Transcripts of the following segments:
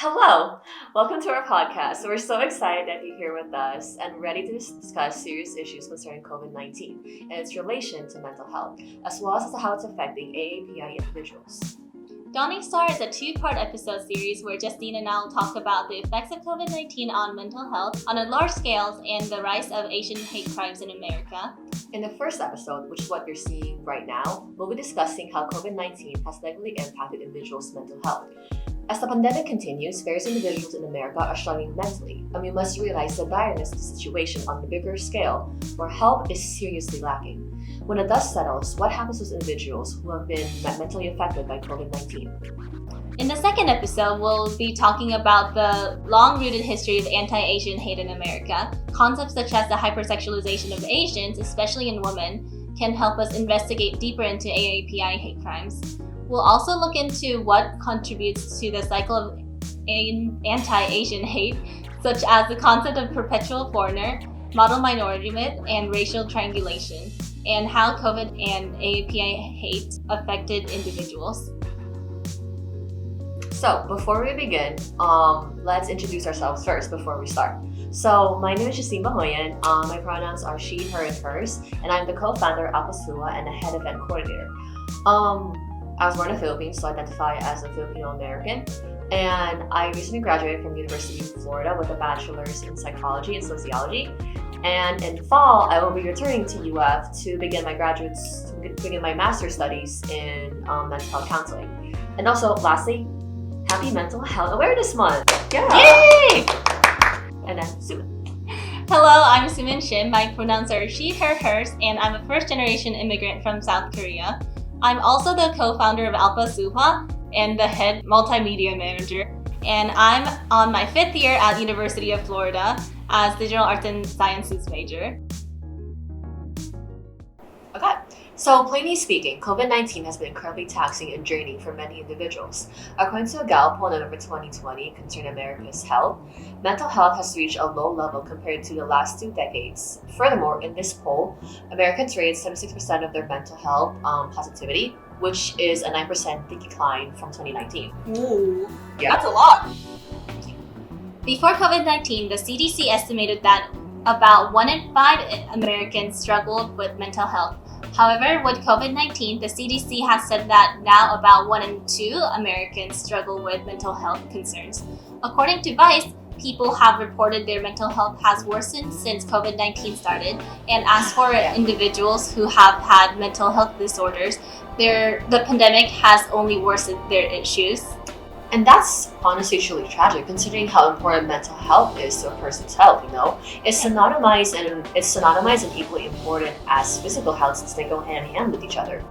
Hello! Welcome to our podcast. We're so excited that you're here with us and ready to discuss serious issues concerning COVID-19 and its relation to mental health, as well as how it's affecting AAPI individuals. Dawning Star is a two-part episode series where Justine and I will talk about the effects of COVID-19 on mental health on a large scale and the rise of Asian hate crimes in America. In the first episode, which is what you're seeing right now, we'll be discussing how COVID-19 has negatively impacted individuals' mental health. As the pandemic continues, various individuals in America are struggling mentally, and we must realize the direness of the situation on the bigger scale, where help is seriously lacking. When the dust settles, what happens to those individuals who have been mentally affected by COVID-19? In the second episode, we'll be talking about the long-rooted history of anti-Asian hate in America. Concepts such as the hypersexualization of Asians, especially in women, can help us investigate deeper into AAPI hate crimes. We'll also look into what contributes to the cycle of anti-Asian hate, such as the concept of perpetual foreigner, model minority myth, and racial triangulation, and how COVID and AAPI hate affected individuals. So, before we begin, let's introduce ourselves first before we start. So, my name is Justine Bahoyan. My pronouns are she, her, and hers, and I'm the co-founder of Alpas Uhwa and the head event coordinator. I was born in the Philippines, so I identify as a Filipino American, and I recently graduated from University of Florida with a bachelor's in psychology and sociology. And in fall, I will be returning to UF to begin my master's studies in mental health counseling. And also, lastly, happy Mental Health Awareness Month! Yeah! Yay! And then Sumin. Hello, I'm Sumin Shim. My pronouns are she, her, hers, and I'm a first-generation immigrant from South Korea. I'm also the co-founder of Alpas Uhwa and the head multimedia manager. And I'm on my 5th year at University of Florida as digital arts and sciences major. Okay, so plainly speaking, COVID-19 has been incredibly taxing and draining for many individuals. According to a Gallup poll in November 2020 concerning America's health, mental health has reached a low level compared to the last 2 decades. Furthermore, in this poll, Americans rated 76% of their mental health positivity, which is a 9% decline from 2019. Ooh, yeah. That's a lot. Before COVID-19, the CDC estimated that about 1 in 5 Americans struggled with mental health. However, with COVID-19, the CDC has said that now about 1 in 2 Americans struggle with mental health concerns. According to Vice, people have reported their mental health has worsened since COVID-19 started. And as for individuals who have had mental health disorders, the pandemic has only worsened their issues. And that's honestly truly tragic, considering how important mental health is to a person's health, It's synonymized and equally important as physical health since they go hand in hand with each other.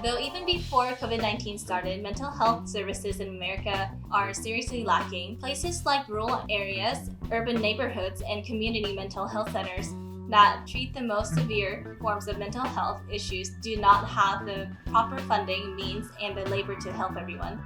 Though even before COVID-19 started, mental health services in America are seriously lacking. Places like rural areas, urban neighborhoods, and community mental health centers that treat the most severe forms of mental health issues do not have the proper funding, means, and the labor to help everyone.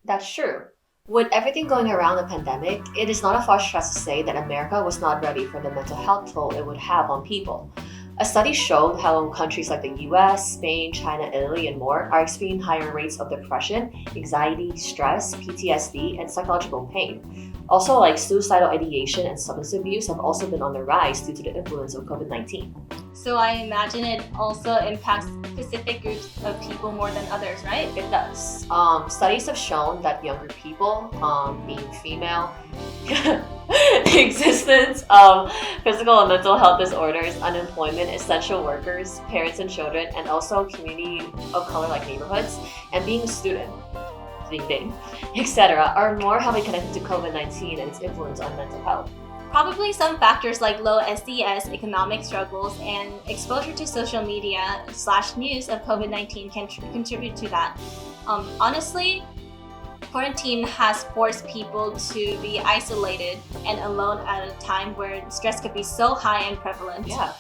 That's true. With everything going around the pandemic, it is not a far stretch to say that America was not ready for the mental health toll it would have on people. A study showed how countries like the US, Spain, China, Italy, and more are experiencing higher rates of depression, anxiety, stress, PTSD, and psychological pain. Also, suicidal ideation and substance abuse have also been on the rise due to the influence of COVID-19. So I imagine it also impacts specific groups of people more than others, right? It does. Studies have shown that younger people, being female, the existence of physical and mental health disorders, unemployment, essential workers, parents and children, and also community of color like neighborhoods, and being a student, etc., are more heavily connected to COVID-19 and its influence on mental health. Probably some factors like low SDS, economic struggles, and exposure to social media / news of COVID-19 can contribute to that. Honestly, quarantine has forced people to be isolated and alone at a time where stress could be so high and prevalent. Yeah.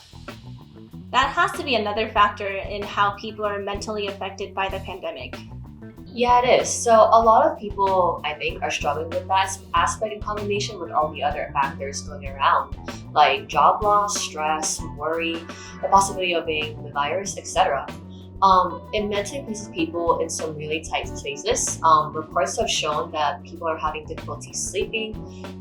That has to be another factor in how people are mentally affected by the pandemic. Yeah, it is. So a lot of people, I think, are struggling with that aspect in combination with all the other factors going around, like job loss, stress, worry, the possibility of being the virus, etc. It mentally places people in some really tight spaces. Reports have shown that people are having difficulty sleeping,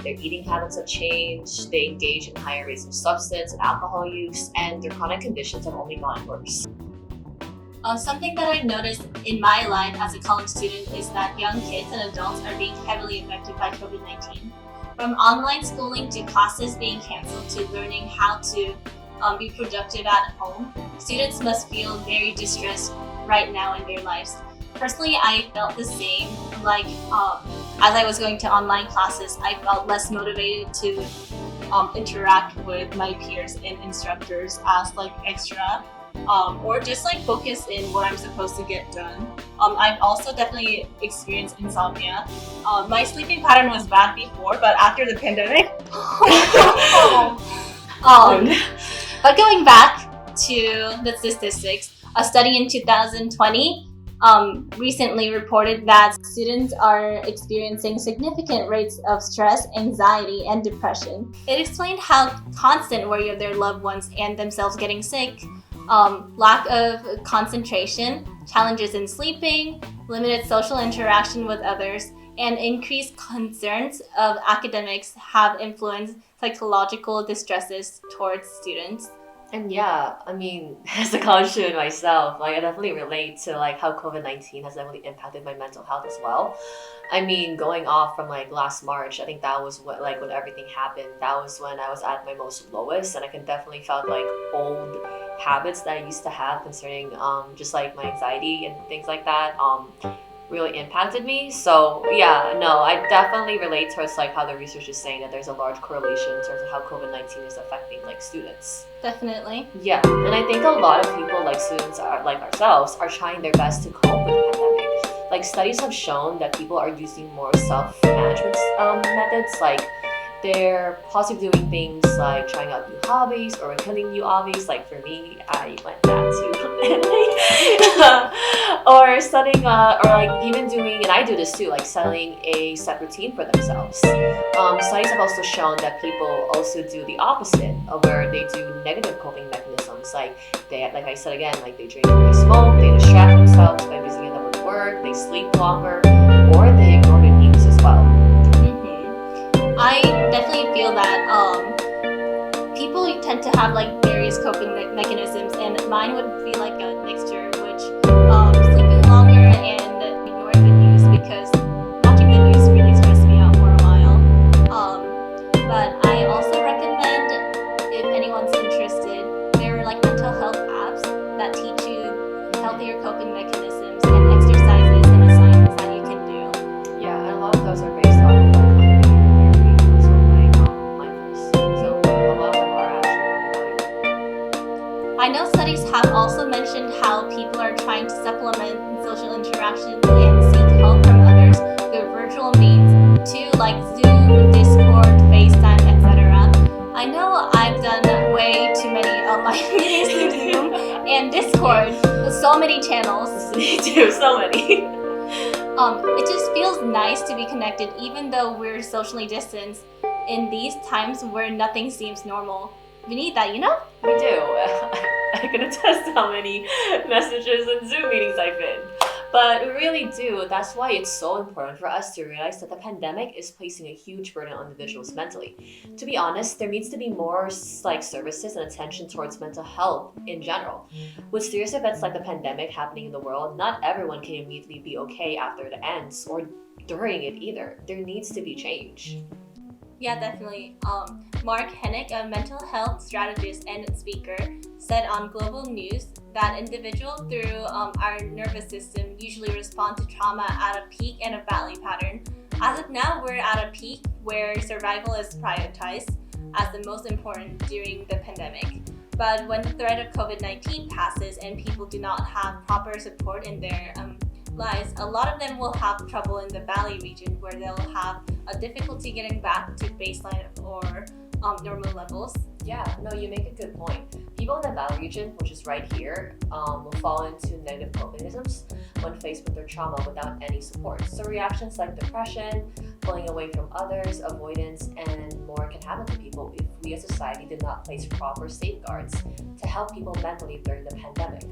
their eating habits have changed, they engage in higher rates of substance and alcohol use, and their chronic conditions have only gotten worse. Something that I've noticed in my life as a college student is that young kids and adults are being heavily affected by COVID-19. From online schooling to classes being canceled to learning how to be productive at home, students must feel very distressed right now in their lives. Personally, I felt the same. As I was going to online classes, I felt less motivated to interact with my peers and instructors as extra. Or just focus in what I'm supposed to get done. I've also definitely experienced insomnia. My sleeping pattern was bad before, but after the pandemic. But going back to the statistics, a study in 2020 recently reported that students are experiencing significant rates of stress, anxiety, and depression. It explained how constant worry of their loved ones and themselves getting sick, lack of concentration, challenges in sleeping, limited social interaction with others, and increased concerns of academics have influenced psychological distresses towards students. And yeah, I mean, as a college student myself, I definitely relate to how COVID-19 has definitely impacted my mental health as well. I mean, going off from last March, I think that was when everything happened. That was when I was at my most lowest, and I can definitely felt old habits that I used to have concerning just my anxiety and things like that. Really impacted me. So yeah, no, I definitely relate towards how the research is saying that there's a large correlation in terms of how COVID-19 is affecting students. Definitely. Yeah, and I think a lot of people students are ourselves are trying their best to cope with the pandemic. Studies have shown that people are using more self-management methods. They're possibly doing things like trying out new hobbies or killing new hobbies. For me, I went that too. Or studying, or even doing, and I do this too, setting a set routine for themselves. Studies have also shown that people also do the opposite, where they do negative coping mechanisms. They, like I said again, they drink or they smoke, they distract themselves by busy them with work, they sleep longer, or they ignore their needs as well. I definitely feel that people tend to have various coping mechanisms, and mine would be a mixture, which sleeping longer and ignoring the news, because watching the news really stressed me out for a while. But I also recommend, if anyone's interested, there are mental health apps that teach you healthier coping mechanisms and exercises and assignments that you can do. Yeah, and a lot of those are based on I know studies have also mentioned how people are trying to supplement social interactions and seek help from others through virtual means too, like Zoom, Discord, FaceTime, etc. I know I've done way too many online meetings through Zoom and Discord with so many channels. Me too, so many. It just feels nice to be connected even though we're socially distanced in these times where nothing seems normal. We need that, We do. I can attest how many messages and Zoom meetings I've been. But we really do. That's why it's so important for us to realize that the pandemic is placing a huge burden on individuals mentally. To be honest, there needs to be more services and attention towards mental health in general. With serious events like the pandemic happening in the world, not everyone can immediately be okay after it ends or during it either. There needs to be change. Yeah, definitely. Mark Hennick, a mental health strategist and speaker, said on Global News that individuals through our nervous system usually respond to trauma at a peak and a valley pattern. As of now, we're at a peak where survival is prioritized as the most important during the pandemic. But when the threat of COVID-19 passes and people do not have proper support in their lives, a lot of them will have trouble in the valley region where they'll have a difficulty getting back to baseline or normal levels. Yeah, no, you make a good point. People in the valley region, which is right here, will fall into negative coping mechanisms when faced with their trauma without any support. So reactions like depression, pulling away from others, avoidance, and more can happen to people if we as a society did not place proper safeguards to help people mentally during the pandemic.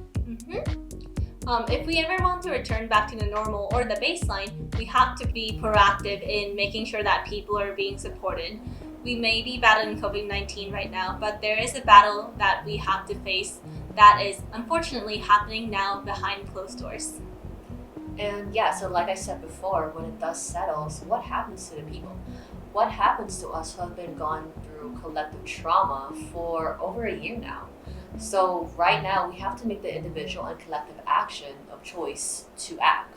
If we ever want to return back to the normal or the baseline, we have to be proactive in making sure that people are being supported. We may be battling COVID-19 right now, but there is a battle that we have to face that is unfortunately happening now behind closed doors. And yeah, so like I said before, when it does settle, so what happens to the people? What happens to us who have been gone through collective trauma for over a year now? So right now, we have to make the individual and collective action of choice to act.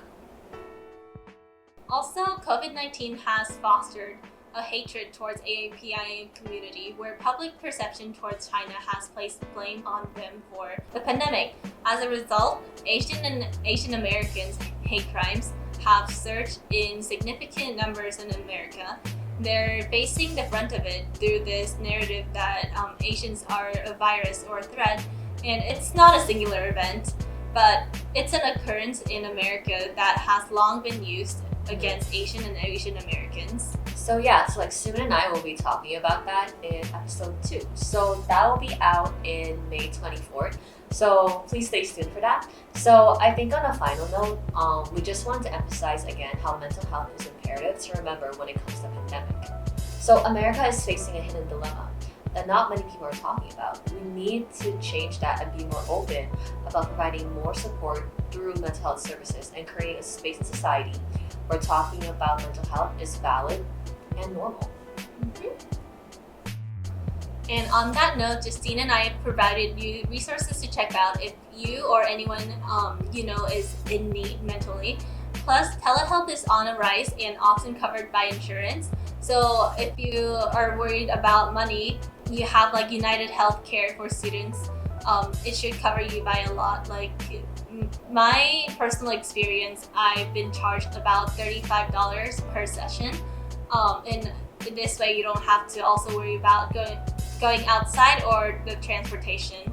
Also, COVID-19 has fostered a hatred towards AAPI community where public perception towards China has placed blame on them for the pandemic. As a result, Asian Americans' hate crimes have surged in significant numbers in America. They're facing the brunt of it through this narrative that Asians are a virus or a threat, and it's not a singular event, but it's an occurrence in America that has long been used against Asian and Asian Americans. So yeah, so like Sumin and I will be talking about that in episode 2. So that will be out in May 24th. So please stay tuned for that. So I think on a final note, we just want to emphasize again how mental health is imperative to remember when it comes to pandemic. So America is facing a hidden dilemma that not many people are talking about. We need to change that and be more open about providing more support through mental health services and create a space in society where talking about mental health is valid and normal. And on that note, Justine and I have provided you resources to check out if you or anyone you know is in need mentally. Plus, telehealth is on a rise and often covered by insurance. So if you are worried about money, you have like United Healthcare for students. It should cover you by a lot. Like my personal experience, I've been charged about $35 per session. And this way you don't have to also worry about going outside or the transportation.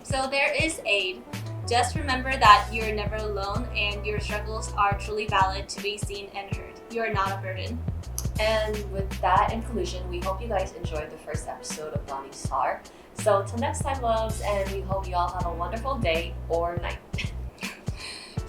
So there is aid. Just remember that you're never alone and your struggles are truly valid to be seen and heard. You're not a burden. And with that in conclusion, we hope you guys enjoyed the first episode of Lonnie Star. So till next time, loves, and we hope you all have a wonderful day or night.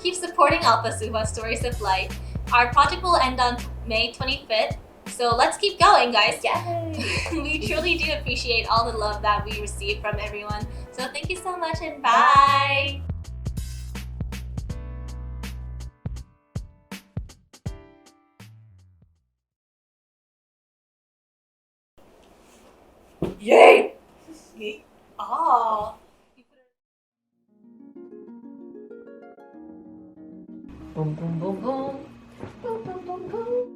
Keep supporting Alpas Uhwa Stories of Light. Our project will end on May 25th. So let's keep going, guys. Yay! We truly do appreciate all the love that we receive from everyone. So thank you so much and bye. Yay! Oh. Boom, boom, boom, boom. Boom, boom, boom, boom.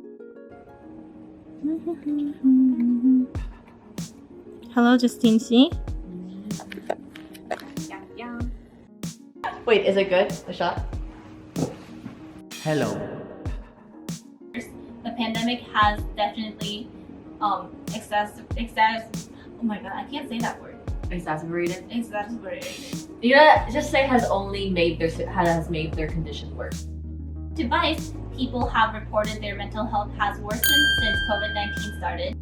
Hello, Justine Shim. Yeah. Wait, is it good? The shot? Hello. The pandemic has definitely oh my god, I can't say that word. Exacerbated. Exacerbated. Yeah, just say has made their condition worse. Device, people have reported their mental health has worsened since COVID-19 started.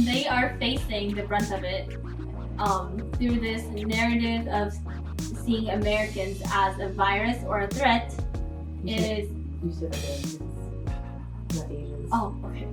They are facing the brunt of it through this narrative of seeing Americans as a virus or a threat. You said Americans, not Asians. Oh, okay.